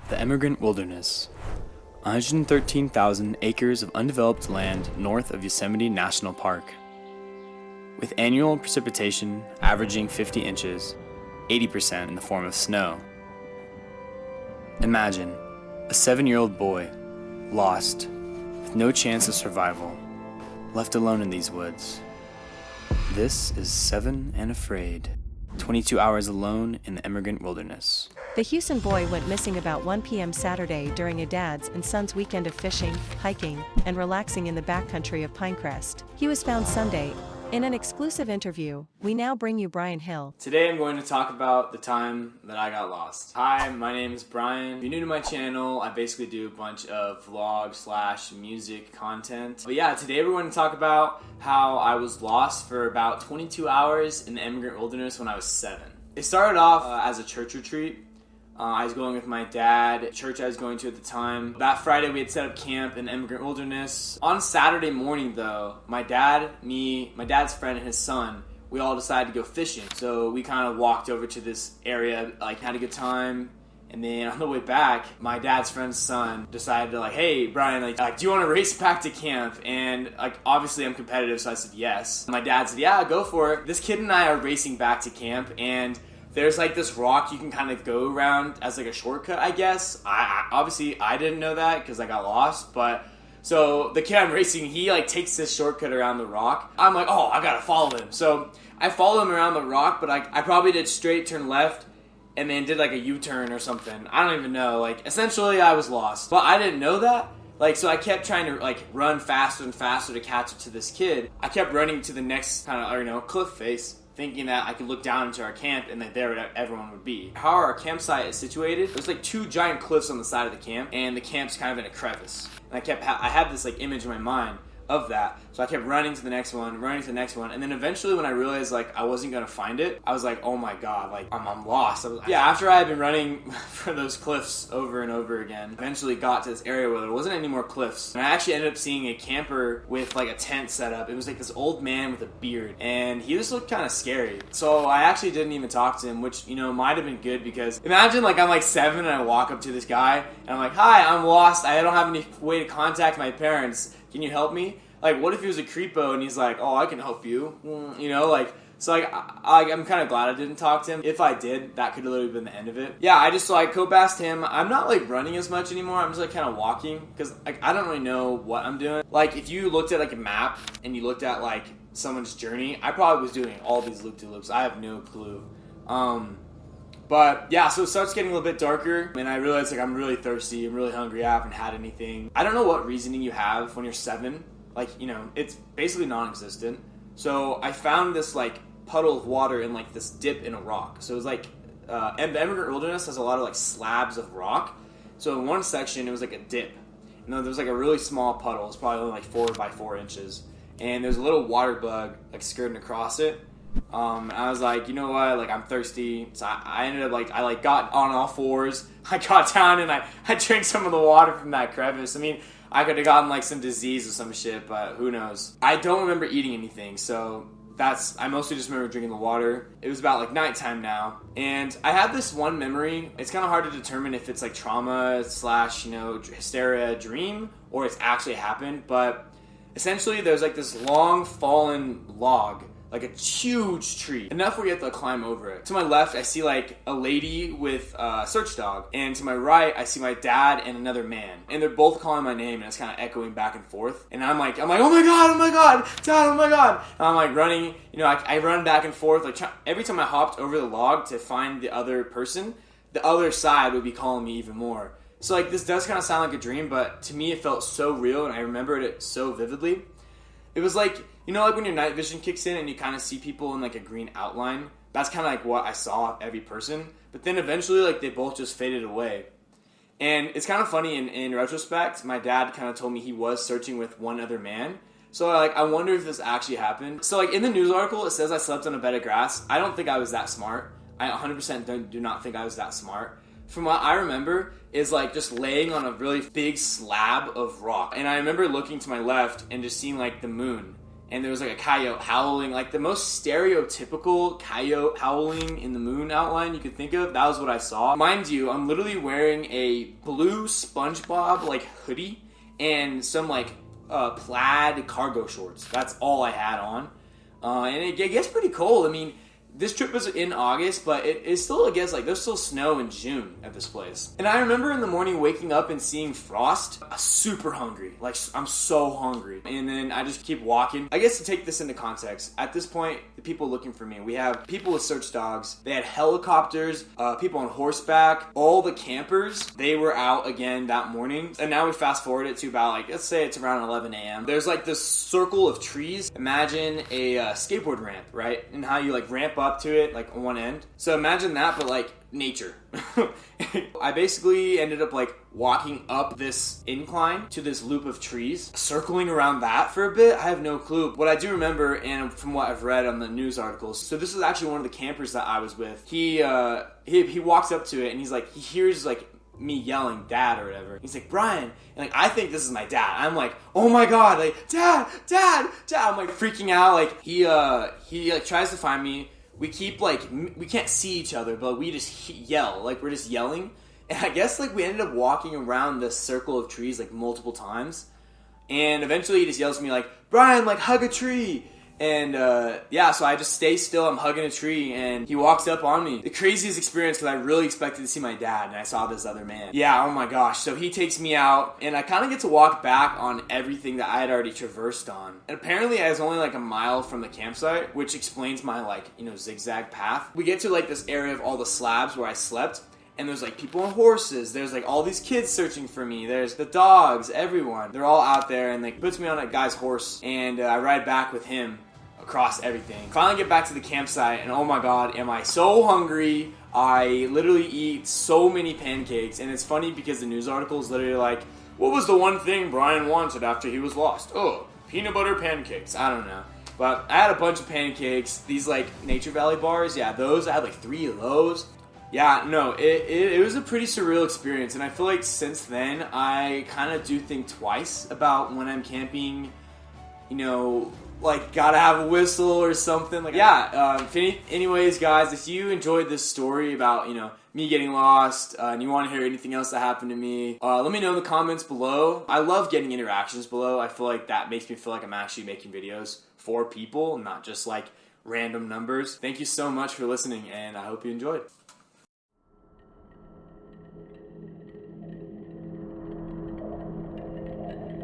The Emigrant Wilderness, 113,000 acres of undeveloped land north of Yosemite National Park. With annual precipitation averaging 50 inches, 80% in the form of snow. Imagine a 7-year-old boy, lost, with no chance of survival, left alone in these woods. This is 7 and Afraid. 22 hours alone in the Emigrant Wilderness. The Houston boy went missing about 1 p.m. Saturday during a dad's and son's weekend of fishing, hiking, and relaxing in the backcountry of Pinecrest. He was found Sunday. In an exclusive interview, we now bring you Brian Hill. Today I'm going to talk about the time that I got lost. Hi, my name is Brian. If you're new to my channel, I basically do a bunch of vlog / music content. But yeah, today we're going to talk about how I was lost for about 22 hours in the Emigrant Wilderness when I was 7. It started off as a church retreat. I was going with my dad, church I was going to at the time. That Friday we had set up camp in the Emigrant Wilderness. On Saturday morning though, my dad, me, my dad's friend and his son, we all decided to go fishing. So we kind of walked over to this area, had a good time. And then on the way back, my dad's friend's son decided to hey, Brian, do you want to race back to camp? And obviously I'm competitive, so I said yes. My dad said, yeah, go for it. This kid and I are racing back to camp, and there's this rock you can kind of go around as a shortcut, I guess. I didn't know that because I got lost, but so the kid I'm racing, he takes this shortcut around the rock. I'm oh, I gotta follow him. So I follow him around the rock, but I probably did straight, turn left, and then did a U-turn or something. I don't even know. Essentially I was lost. But I didn't know that. So I kept trying to run faster and faster to catch up to this kid. I kept running to the next kind of, cliff face, thinking that I could look down into our camp and there everyone would be. How our campsite is situated, there's 2 giant cliffs on the side of the camp, and the camp's kind of in a crevice. And I had this image in my mind of that, so I kept running to the next one, and then eventually when I realized I wasn't gonna find it, I was oh my god, I'm lost. After I had been running for those cliffs over and over again, eventually got to this area where there wasn't any more cliffs, and I actually ended up seeing a camper with a tent set up. It was this old man with a beard, and he just looked kind of scary. So I actually didn't even talk to him, which might have been good, because imagine I'm 7 and I walk up to this guy and I'm hi, I'm lost, I don't have any way to contact my parents, can you help me? What if he was a creepo and he's oh, I can help you, so I'm kind of glad I didn't talk to him. If I did, that could have literally been the end of it. Yeah, I just go past him. I'm not running as much anymore. I'm just kind of walking, because I don't really know what I'm doing. If you looked at a map and you looked at someone's journey, I probably was doing all these loop-de-loops. I have no clue. But yeah, so it starts getting a little bit darker, and I realize I'm really thirsty, I'm really hungry, I haven't had anything. I don't know what reasoning you have when you're 7. It's basically non-existent. So I found this puddle of water in this dip in a rock. So it was and the Emigrant Wilderness has a lot of slabs of rock. So in one section it was a dip, and then there was a really small puddle. It's probably only 4 by 4 inches, and there's a little water bug skirting across it. And I was you know what, I'm thirsty. So I ended up I got on all fours. I got down and I drank some of the water from that crevice. I mean, I could have gotten some disease or some shit, but who knows. I don't remember eating anything, so I mostly just remember drinking the water. It was about nighttime now, and I had this one memory. It's kind of hard to determine if it's trauma / hysteria dream, or it's actually happened, but essentially there's this long fallen log, a huge tree, enough where you have to climb over it. To my left, I see a lady with a search dog, and to my right, I see my dad and another man, and they're both calling my name, and it's kind of echoing back and forth. And I'm oh my god, dad, oh my god. And I'm running, I run back and forth. Every time I hopped over the log to find the other person, the other side would be calling me even more. So this does kind of sound like a dream, but to me it felt so real, and I remembered it so vividly. It was when your night vision kicks in and you kind of see people in a green outline. That's kind of what I saw every person. But then eventually they both just faded away. And it's kind of funny in retrospect. My dad kind of told me he was searching with one other man. So I wonder if this actually happened. So in the news article it says I slept on a bed of grass. I don't think I was that smart. I 100% do not think I was that smart. From what I remember is just laying on a really big slab of rock. And I remember looking to my left and just seeing the moon. and there was like a coyote howling, like the most stereotypical coyote howling in the moon outline you could think of. That was what I saw. Mind you, I'm literally wearing a blue SpongeBob like hoodie and some like plaid cargo shorts. That's all I had on, and it gets pretty cold. I mean, this trip was in August, but it still, I guess, like, there's still snow in June at this place. And I remember in the morning waking up and seeing frost. I'm super hungry. Like, I'm so hungry. And then I just keep walking. I guess to take this into context, at this point, the people looking for me, we have people with search dogs. They had helicopters, people on horseback, all the campers. They were out again that morning. And now we fast forward it to about, like, let's say it's around 11 a.m. There's, like, this circle of trees. Imagine a skateboard ramp, right? And how you, like, ramp up to it like on one end. So imagine that, but like nature. I basically ended up like walking up this incline to this loop of trees, circling around that for a bit. I have no clue. What I do remember, and from what I've read on the news articles, so this is actually one of the campers that I was with. He walks up to it and he's like, he hears like me yelling dad or whatever. He's like, Brian, and like I think this is my dad. I'm like, oh my god, like dad. I'm like freaking out. Like he like tries to find me. We keep like, we can't see each other, but we just yell, like we're just yelling. And I guess like we ended up walking around this circle of trees like multiple times. And eventually he just yells at me like, Brian, like hug a tree. And yeah, so I just stay still, I'm hugging a tree, and he walks up on me. The craziest experience, because I really expected to see my dad, and I saw this other man. Yeah, oh my gosh. So he takes me out, and I kind of get to walk back on everything that I had already traversed on. And apparently I was only like a mile from the campsite, which explains my like, you know, zigzag path. We get to like this area of all the slabs where I slept, and there's like people on horses, there's like all these kids searching for me, there's the dogs, everyone. They're all out there, and like puts me on a guy's horse, and I ride back with him across everything. Finally get back to the campsite, and oh my god, am I so hungry. I literally eat so many pancakes, and it's funny because the news article is literally like, what was the one thing Brian wanted after he was lost? Oh, peanut butter pancakes. I don't know. But I had a bunch of pancakes. These like Nature Valley bars, yeah, those, I had like 3 of those. Yeah, no, it was a pretty surreal experience, and I feel like since then, I kind of do think twice about when I'm camping, you know, like gotta have a whistle or something. Like, yeah, anyways guys, if you enjoyed this story about, you know, me getting lost, and you want to hear anything else that happened to me, let me know in the comments below. I love getting interactions below. I feel like that makes me feel like I'm actually making videos for people, not just like random numbers. Thank you so much for listening, and I hope you enjoyed.